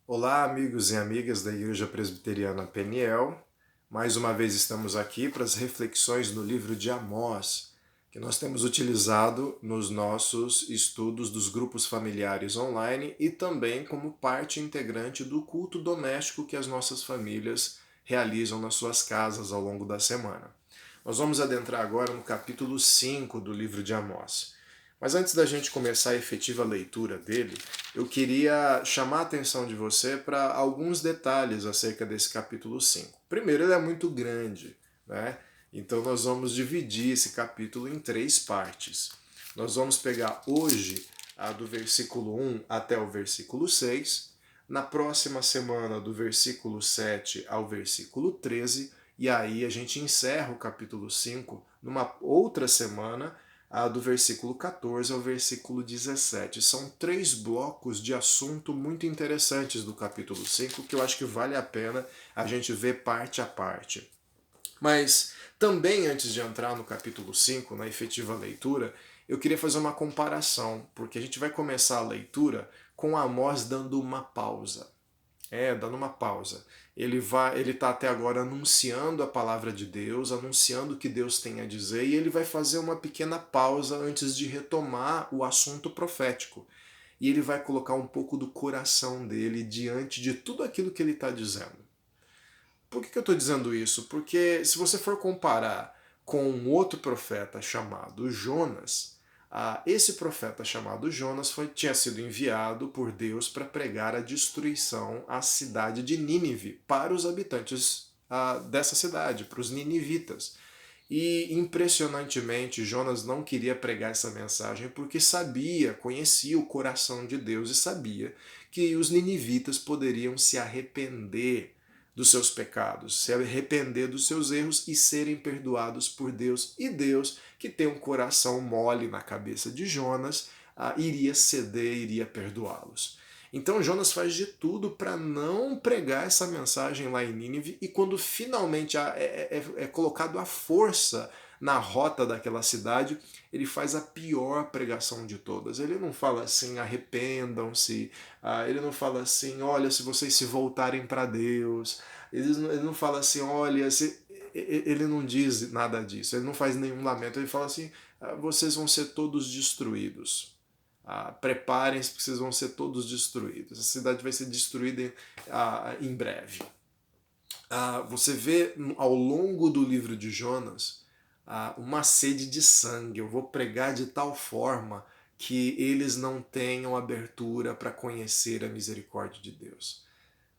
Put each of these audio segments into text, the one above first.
Olá, amigos e amigas da Igreja Presbiteriana Peniel. Mais uma vez estamos aqui para as reflexões no livro de Amós, que nós temos utilizado nos nossos estudos dos grupos familiares online e também como parte integrante do culto doméstico que as nossas famílias realizam nas suas casas ao longo da semana. Nós vamos adentrar agora no capítulo 5 do livro de Amós. Mas antes da gente começar a efetiva leitura dele, eu queria chamar a atenção de você para alguns detalhes acerca desse capítulo 5. Primeiro, ele é muito grande, né? Então nós vamos dividir esse capítulo em três partes. Nós vamos pegar hoje do versículo 1 até o versículo 6, na próxima semana do versículo 7 ao versículo 13, e aí a gente encerra o capítulo 5 numa outra semana, do versículo 14 ao versículo 17. São três blocos de assunto muito interessantes do capítulo 5 que eu acho que vale a pena a gente ver parte a parte. Mas também antes de entrar no capítulo 5, na efetiva leitura, eu queria fazer uma comparação, porque a gente vai começar a leitura com Amós dando uma pausa. Dando uma pausa. Ele está até agora anunciando a palavra de Deus, anunciando o que Deus tem a dizer, e ele vai fazer uma pequena pausa antes de retomar o assunto profético. E ele vai colocar um pouco do coração dele diante de tudo aquilo que ele está dizendo. Por que eu estou dizendo isso? Porque se você for comparar com um outro profeta chamado Jonas, esse profeta chamado Jonas tinha sido enviado por Deus para pregar a destruição à cidade de Nínive para os habitantes dessa cidade, para os ninivitas. E impressionantemente, Jonas não queria pregar essa mensagem porque sabia, conhecia o coração de Deus e sabia que os ninivitas poderiam se arrepender dos seus pecados, se arrepender dos seus erros e serem perdoados por Deus. E Deus, que tem um coração mole na cabeça de Jonas, iria ceder, iria perdoá-los. Então Jonas faz de tudo para não pregar essa mensagem lá em Nínive, e quando finalmente é colocado à força na rota daquela cidade, ele faz a pior pregação de todas. Ele não fala assim, arrependam-se, ele não fala assim, olha, se vocês se voltarem para Deus, ele não fala assim, olha, ele não diz nada disso, ele não faz nenhum lamento, ele fala assim, vocês vão ser todos destruídos. Preparem-se porque vocês vão ser todos destruídos. A cidade vai ser destruída em breve. Você vê ao longo do livro de Jonas uma sede de sangue. Eu vou pregar de tal forma que eles não tenham abertura para conhecer a misericórdia de Deus.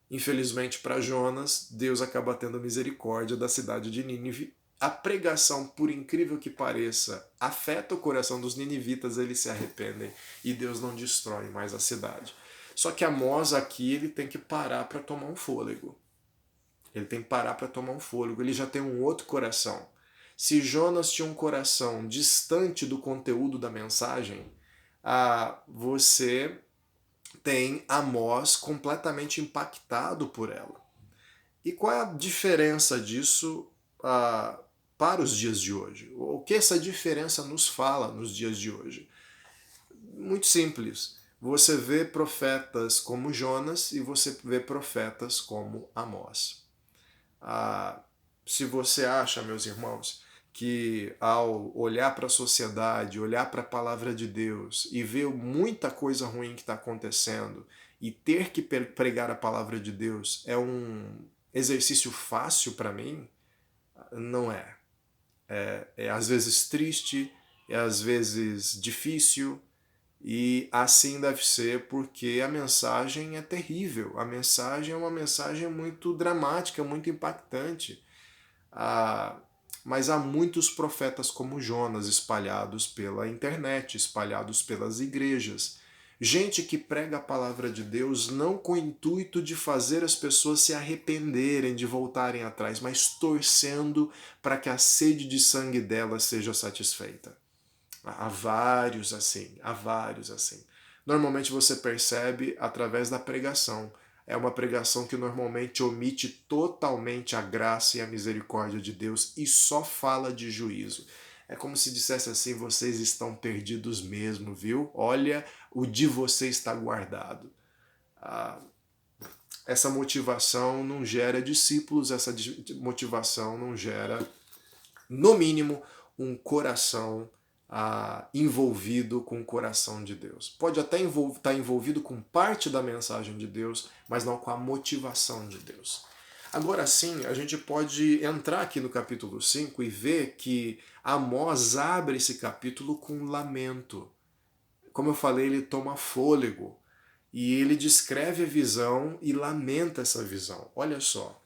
Infelizmente para Jonas, Deus acaba tendo misericórdia da cidade de Nínive. A pregação, por incrível que pareça, afeta o coração dos ninivitas, eles se arrependem e Deus não destrói mais a cidade. Só que Amós aqui ele tem que parar para tomar um fôlego. Ele tem que parar para tomar um fôlego, ele já tem um outro coração. Se Jonas tinha um coração distante do conteúdo da mensagem, você tem Amós completamente impactado por ela. E qual é a diferença disso para os dias de hoje? O que essa diferença nos fala nos dias de hoje? Muito simples. Você vê profetas como Jonas e você vê profetas como Amós. Se você acha, meus irmãos, que ao olhar para a sociedade, olhar para a palavra de Deus e ver muita coisa ruim que está acontecendo e ter que pregar a palavra de Deus é um exercício fácil para mim, não é. É às vezes triste, é às vezes difícil, e assim deve ser porque a mensagem é terrível. A mensagem é uma mensagem muito dramática, muito impactante. Ah, mas há muitos profetas como Jonas espalhados pela internet, espalhados pelas igrejas. Gente que prega a palavra de Deus não com o intuito de fazer as pessoas se arrependerem, de voltarem atrás, mas torcendo para que a sede de sangue delas seja satisfeita. Há vários assim, há vários assim. Normalmente você percebe através da pregação. É uma pregação que normalmente omite totalmente a graça e a misericórdia de Deus e só fala de juízo. É como se dissesse assim: vocês estão perdidos mesmo, viu? Olha, o de você está guardado. essa motivação não gera discípulos, essa motivação não gera, no mínimo, um coração envolvido com o coração de Deus. Pode até estar envolvido com parte da mensagem de Deus, mas não com a motivação de Deus. Agora sim, a gente pode entrar aqui no capítulo 5 e ver que Amós abre esse capítulo com um lamento. Como eu falei, ele toma fôlego e ele descreve a visão e lamenta essa visão. Olha só.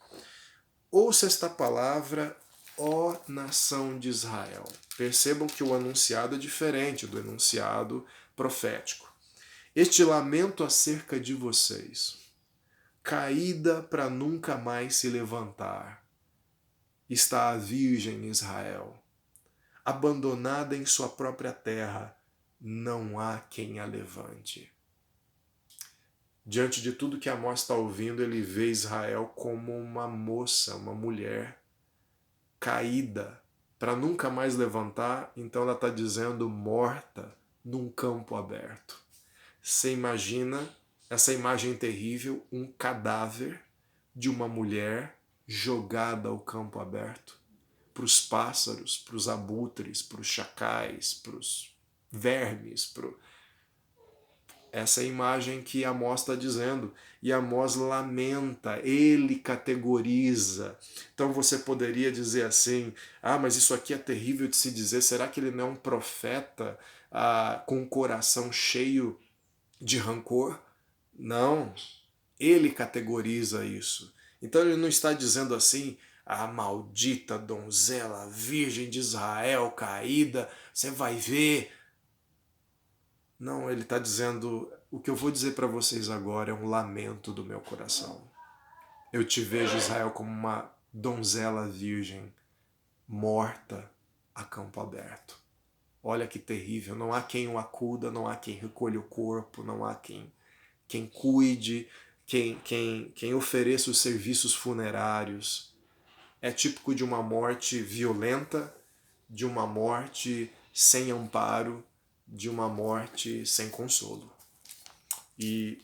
Ouça esta palavra, ó nação de Israel. Percebam que o anunciado é diferente do enunciado profético. Este lamento acerca de vocês, caída para nunca mais se levantar, está a virgem Israel, abandonada em sua própria terra, não há quem a levante. Diante de tudo que Amós está ouvindo, ele vê Israel como uma moça, uma mulher caída, para nunca mais levantar, então ela está dizendo morta num campo aberto. Você imagina essa imagem terrível, um cadáver de uma mulher jogada ao campo aberto, para os pássaros, para os abutres, para os chacais, para os vermes, essa é a imagem que Amós está dizendo. E Amós lamenta, ele categoriza. Então você poderia dizer assim, mas isso aqui é terrível de se dizer, será que ele não é um profeta com o coração cheio de rancor? Não, ele categoriza isso. Então ele não está dizendo assim, a maldita donzela, virgem de Israel caída, você vai ver. Não, ele está dizendo, o que eu vou dizer para vocês agora é um lamento do meu coração. Eu te vejo, Israel, como uma donzela virgem, morta a campo aberto. Olha que terrível, não há quem o acuda, não há quem recolha o corpo, não há quem cuide, quem ofereça os serviços funerários. É típico de uma morte violenta, de uma morte sem amparo, de uma morte sem consolo. E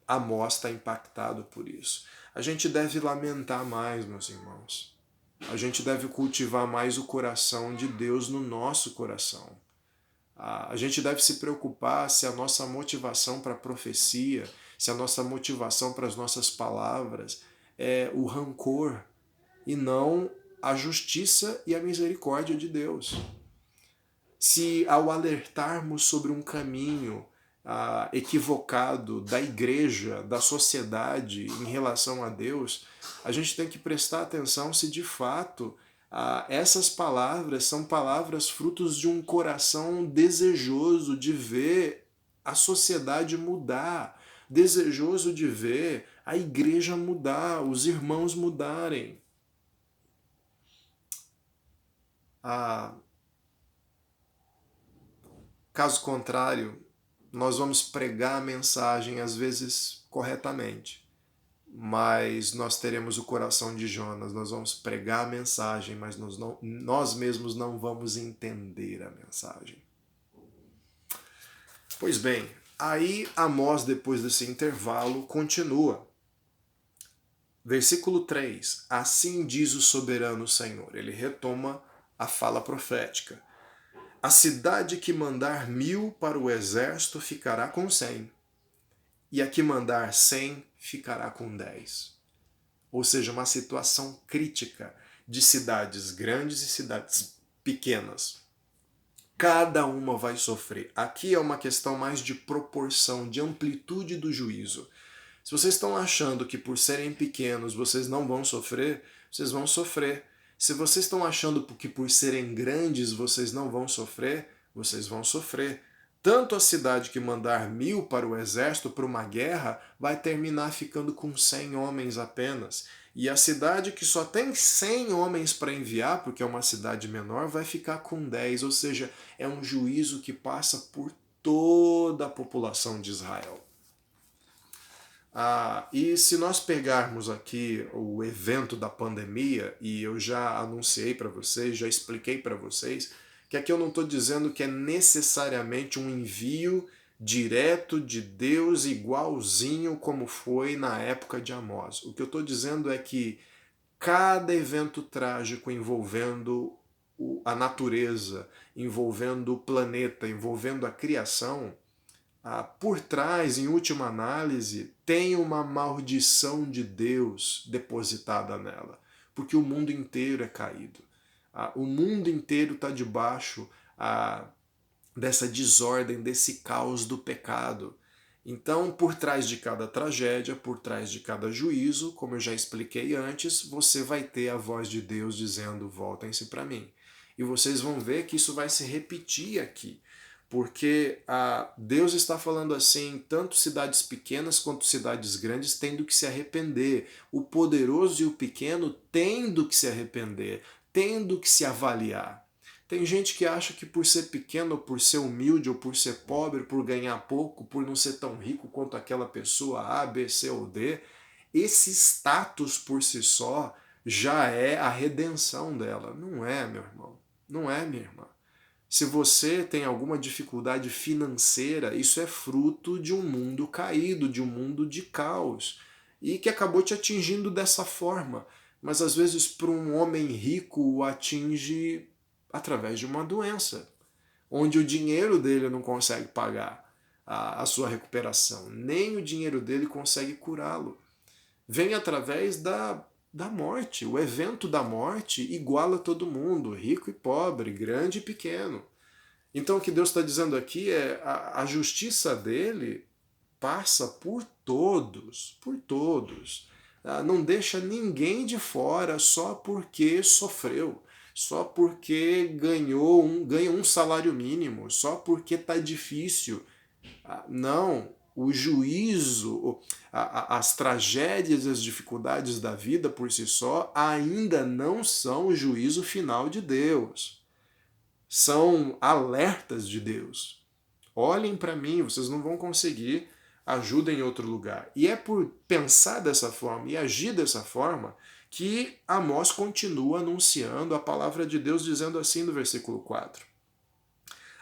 Amós está impactado por isso. A gente deve lamentar mais, meus irmãos. A gente deve cultivar mais o coração de Deus no nosso coração. A gente deve se preocupar se a nossa motivação para a profecia, se a nossa motivação para as nossas palavras é o rancor e não a justiça e a misericórdia de Deus. Se ao alertarmos sobre um caminho equivocado da igreja, da sociedade em relação a Deus, a gente tem que prestar atenção se de fato essas palavras são palavras frutos de um coração desejoso de ver a sociedade mudar, desejoso de ver a igreja mudar, os irmãos mudarem. Caso contrário, nós vamos pregar a mensagem às vezes corretamente, mas nós teremos o coração de Jonas, nós vamos pregar a mensagem, mas nós mesmos não vamos entender a mensagem. Pois bem, aí Amós, depois desse intervalo, continua. Versículo 3, assim diz o soberano Senhor. Ele retoma a fala profética. A cidade que mandar 1000 para o exército ficará com 100, e a que mandar 100 ficará com 10. Ou seja, uma situação crítica de cidades grandes e cidades pequenas. Cada uma vai sofrer. Aqui é uma questão mais de proporção, de amplitude do juízo. Se vocês estão achando que por serem pequenos vocês não vão sofrer, vocês vão sofrer. Se vocês estão achando que por serem grandes vocês não vão sofrer, vocês vão sofrer. Tanto a cidade que mandar 1000 para o exército, para uma guerra, vai terminar ficando com 100 homens apenas. E a cidade que só tem 100 homens para enviar, porque é uma cidade menor, vai ficar com 10. Ou seja, é um juízo que passa por toda a população de Israel. E se nós pegarmos aqui o evento da pandemia, e eu já anunciei para vocês, já expliquei para vocês, que aqui eu não estou dizendo que é necessariamente um envio direto de Deus, igualzinho como foi na época de Amós. O que eu estou dizendo é que cada evento trágico envolvendo a natureza, envolvendo o planeta, envolvendo a criação, por trás, em última análise, tem uma maldição de Deus depositada nela, porque o mundo inteiro é caído. O mundo inteiro está debaixo dessa desordem, desse caos do pecado. Então, por trás de cada tragédia, por trás de cada juízo, como eu já expliquei antes, você vai ter a voz de Deus dizendo: voltem-se para mim. E vocês vão ver que isso vai se repetir aqui, porque Deus está falando assim, tanto cidades pequenas quanto cidades grandes tendo que se arrepender, o poderoso e o pequeno tendo que se arrepender, tendo que se avaliar. Tem gente que acha que por ser pequeno, ou por ser humilde, ou por ser pobre, por ganhar pouco, por não ser tão rico quanto aquela pessoa A, B, C ou D, esse status por si só já é a redenção dela. Não é, meu irmão. Não é, minha irmã. Se você tem alguma dificuldade financeira, isso é fruto de um mundo caído, de um mundo de caos, e que acabou te atingindo dessa forma. Mas às vezes para um homem rico o atinge através de uma doença, onde o dinheiro dele não consegue pagar a sua recuperação, nem o dinheiro dele consegue curá-lo. Vem através da morte. O evento da morte iguala todo mundo, rico e pobre, grande e pequeno. Então o que Deus está dizendo aqui é a justiça dele passa por todos, por todos. Não deixa ninguém de fora só porque sofreu, só porque ganha um salário mínimo, só porque está difícil. Não, o juízo, as tragédias, as dificuldades da vida por si só ainda não são o juízo final de Deus. São alertas de Deus. Olhem para mim, vocês não vão conseguir ajuda em outro lugar. E é por pensar dessa forma e agir dessa forma que Amós continua anunciando a palavra de Deus, dizendo assim no versículo 4.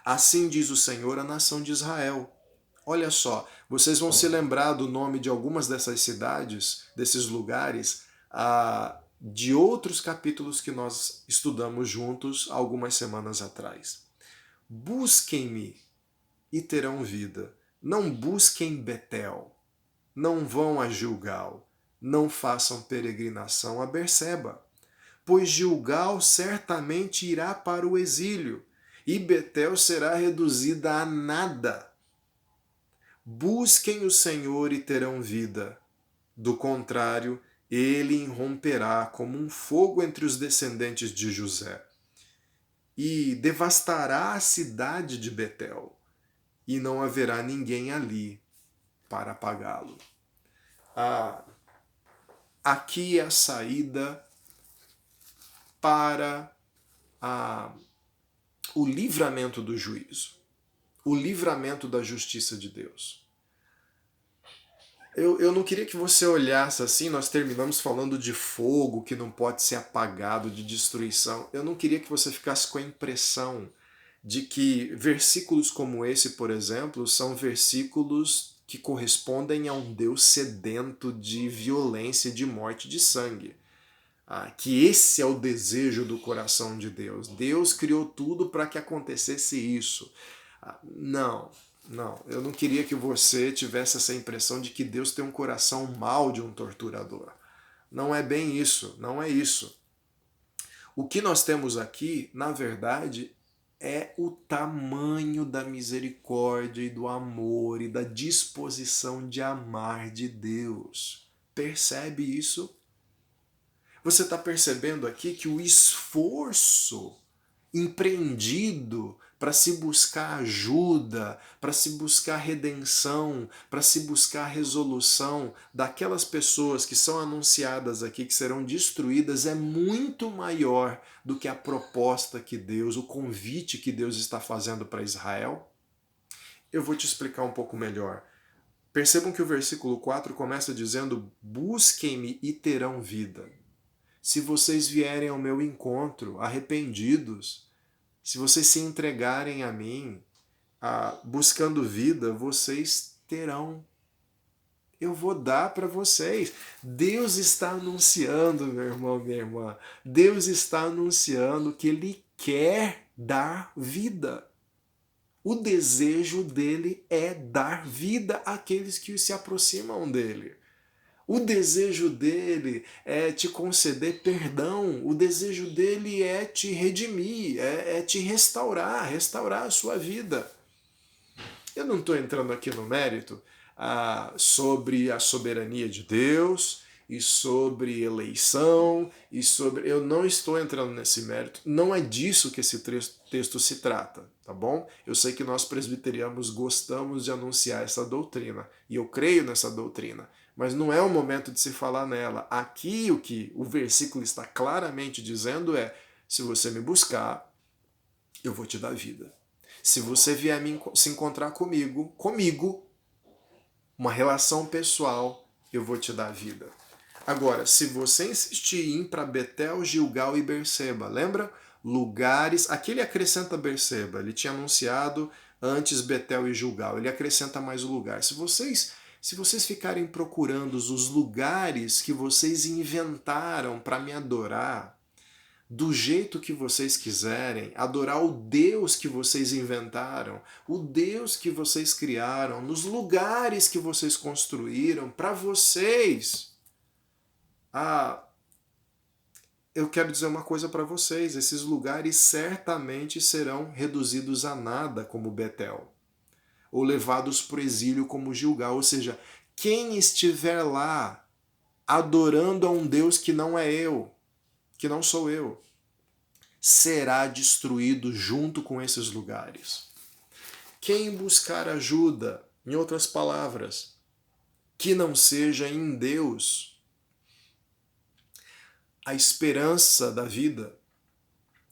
Assim diz o Senhor à nação de Israel. Olha só, vocês vão se lembrar do nome de algumas dessas cidades, desses lugares, de outros capítulos que nós estudamos juntos algumas semanas atrás. Busquem-me e terão vida. Não busquem Betel, não vão a Gilgal, não façam peregrinação a Berseba, pois Gilgal certamente irá para o exílio, e Betel será reduzida a nada. Busquem o Senhor e terão vida. Do contrário, ele irromperá como um fogo entre os descendentes de José, e devastará a cidade de Betel, e não haverá ninguém ali para apagá-lo. Aqui é a saída para o livramento do juízo, o livramento da justiça de Deus. Eu não queria que você olhasse assim, nós terminamos falando de fogo que não pode ser apagado, de destruição. Eu não queria que você ficasse com a impressão de que versículos como esse, por exemplo, são versículos que correspondem a um Deus sedento de violência, de morte, de sangue. Que esse é o desejo do coração de Deus. Deus criou tudo para que acontecesse isso. Não, eu não queria que você tivesse essa impressão de que Deus tem um coração mau de um torturador. Não é bem isso, não é isso. O que nós temos aqui, na verdade, é o tamanho da misericórdia e do amor e da disposição de amar de Deus. Percebe isso? Você está percebendo aqui que o esforço empreendido para se buscar ajuda, para se buscar redenção, para se buscar resolução daquelas pessoas que são anunciadas aqui, que serão destruídas, é muito maior do que a proposta que Deus, o convite que Deus está fazendo para Israel? Eu vou te explicar um pouco melhor. Percebam que o versículo 4 começa dizendo: busquem-me e terão vida. Se vocês vierem ao meu encontro arrependidos, se vocês se entregarem a mim, buscando vida, vocês terão. Eu vou dar para vocês. Deus está anunciando, meu irmão, minha irmã. Deus está anunciando que Ele quer dar vida. O desejo dele é dar vida àqueles que se aproximam dele. O desejo dele é te conceder perdão. O desejo dele é te redimir, é te restaurar a sua vida. Eu não estou entrando aqui no mérito sobre a soberania de Deus e sobre eleição e sobre. Eu não estou entrando nesse mérito. Não é disso que esse texto se trata, tá bom? Eu sei que nós presbiterianos gostamos de anunciar essa doutrina e eu creio nessa doutrina, mas não é o momento de se falar nela. Aqui o que o versículo está claramente dizendo é: se você me buscar, eu vou te dar vida. Se você vier se encontrar comigo, uma relação pessoal, eu vou te dar vida. Agora, se você insistir em ir para Betel, Gilgal e Berseba, lembra? Lugares, aqui ele acrescenta Berseba, ele tinha anunciado antes Betel e Gilgal, ele acrescenta mais o lugar. Se vocês ficarem procurando os lugares que vocês inventaram para me adorar, do jeito que vocês quiserem, adorar o Deus que vocês inventaram, o Deus que vocês criaram, nos lugares que vocês construíram, para vocês. Eu quero dizer uma coisa para vocês: esses lugares certamente serão reduzidos a nada, como Betel, ou levados para o exílio, como Gilgal. Ou seja, quem estiver lá adorando a um Deus que não é eu, que não sou eu, será destruído junto com esses lugares. Quem buscar ajuda, em outras palavras, que não seja em Deus, a esperança da vida,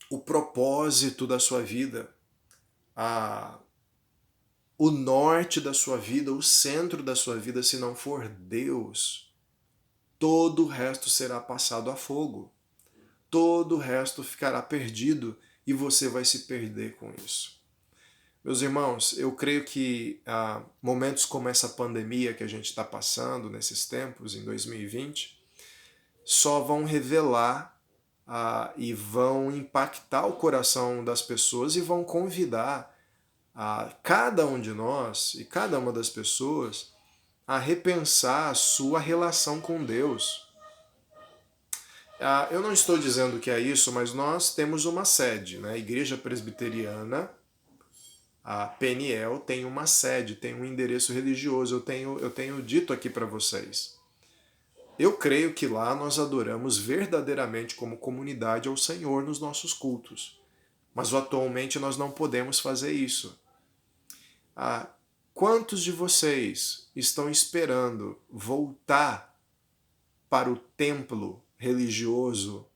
o propósito da sua vida, o norte da sua vida, o centro da sua vida, se não for Deus, todo o resto será passado a fogo. Todo o resto ficará perdido e você vai se perder com isso. Meus irmãos, eu creio que momentos como essa pandemia que a gente está passando nesses tempos, em 2020, só vão revelar e vão impactar o coração das pessoas e vão convidar cada um de nós e cada uma das pessoas a repensar a sua relação com Deus. Eu não estou dizendo que é isso, mas nós temos uma sede, né? A Igreja Presbiteriana, a Peniel, tem uma sede, tem um endereço religioso. Eu tenho dito aqui para vocês. Eu creio que lá nós adoramos verdadeiramente como comunidade ao Senhor nos nossos cultos. Mas atualmente nós não podemos fazer isso. Quantos de vocês estão esperando voltar para o templo religioso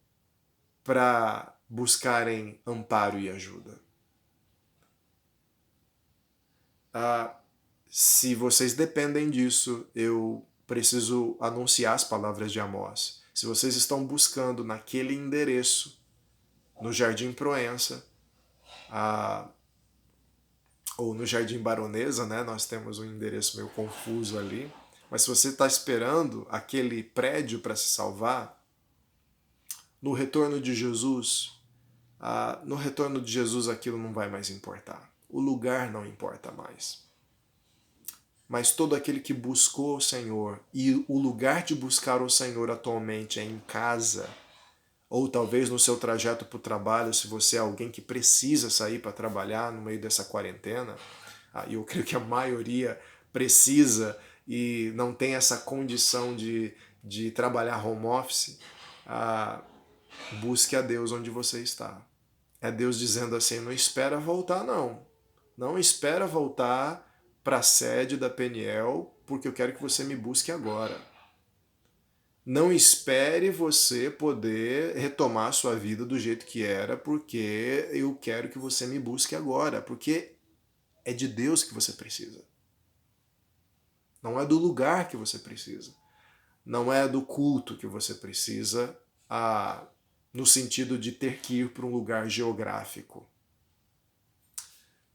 para buscarem amparo e ajuda? Se vocês dependem disso, eu preciso anunciar as palavras de Amós. Se vocês estão buscando naquele endereço, no Jardim Proença, ou no Jardim Baronesa, né? Nós temos um endereço meio confuso ali. Mas se você está esperando aquele prédio para se salvar, no retorno de Jesus, aquilo não vai mais importar. O lugar não importa mais. Mas todo aquele que buscou o Senhor, e o lugar de buscar o Senhor atualmente é em casa, ou talvez no seu trajeto para o trabalho, se você é alguém que precisa sair para trabalhar no meio dessa quarentena, e eu creio que a maioria precisa e não tem essa condição de trabalhar home office, busque a Deus onde você está. É Deus dizendo assim: não espera voltar, não. Não espera voltar para a sede da Peniel, porque eu quero que você me busque agora. Não espere você poder retomar a sua vida do jeito que era, porque eu quero que você me busque agora, porque é de Deus que você precisa. Não é do lugar que você precisa. Não é do culto que você precisa, no sentido de ter que ir para um lugar geográfico.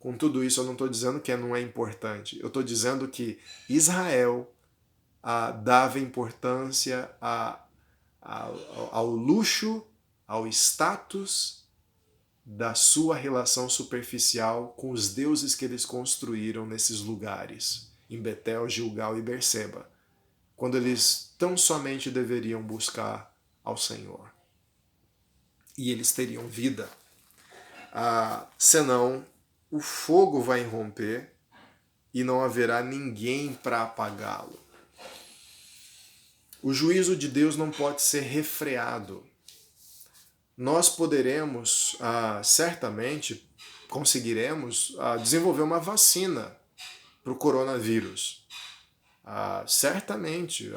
Com tudo isso, eu não estou dizendo que não é importante. Eu estou dizendo que Israel dava importância ao luxo, ao status da sua relação superficial com os deuses que eles construíram nesses lugares, em Betel, Gilgal e Berseba, quando eles tão somente deveriam buscar ao Senhor. E eles teriam vida. Senão, o fogo vai irromper e não haverá ninguém para apagá-lo. O juízo de Deus não pode ser refreado. Nós poderemos, certamente, conseguiremos desenvolver uma vacina para o coronavírus. Certamente,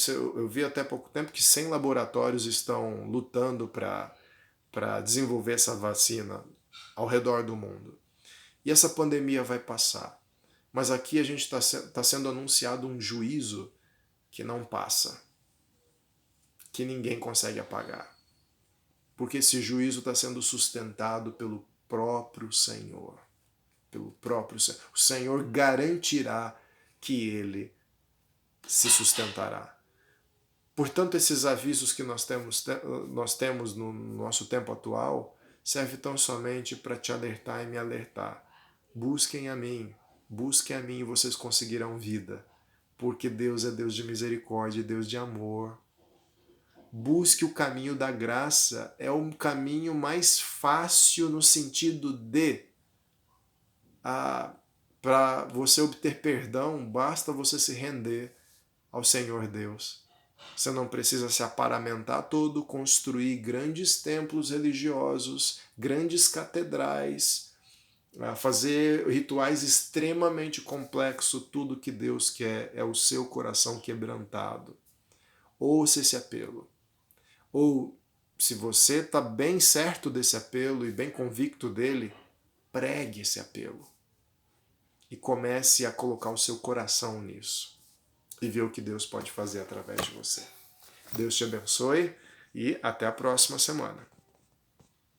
eu vi até pouco tempo que 100 laboratórios estão lutando para desenvolver essa vacina ao redor do mundo. E essa pandemia vai passar. Mas aqui a gente está sendo anunciado um juízo que não passa, que ninguém consegue apagar. Porque esse juízo está sendo sustentado pelo próprio Senhor. Pelo próprio Senhor. O Senhor garantirá que ele se sustentará. Portanto, esses avisos que nós temos no nosso tempo atual servem tão somente para te alertar e me alertar. Busquem a mim e vocês conseguirão vida. Porque Deus é Deus de misericórdia e Deus de amor. Busque o caminho da graça, é um caminho mais fácil no sentido de para você obter perdão, basta você se render ao Senhor Deus. Você não precisa se aparamentar todo, construir grandes templos religiosos, grandes catedrais, fazer rituais extremamente complexos. Tudo que Deus quer é o seu coração quebrantado. Ouça esse apelo. Ou, se você está bem certo desse apelo e bem convicto dele, pregue esse apelo. E comece a colocar o seu coração nisso. E ver o que Deus pode fazer através de você. Deus te abençoe e até a próxima semana.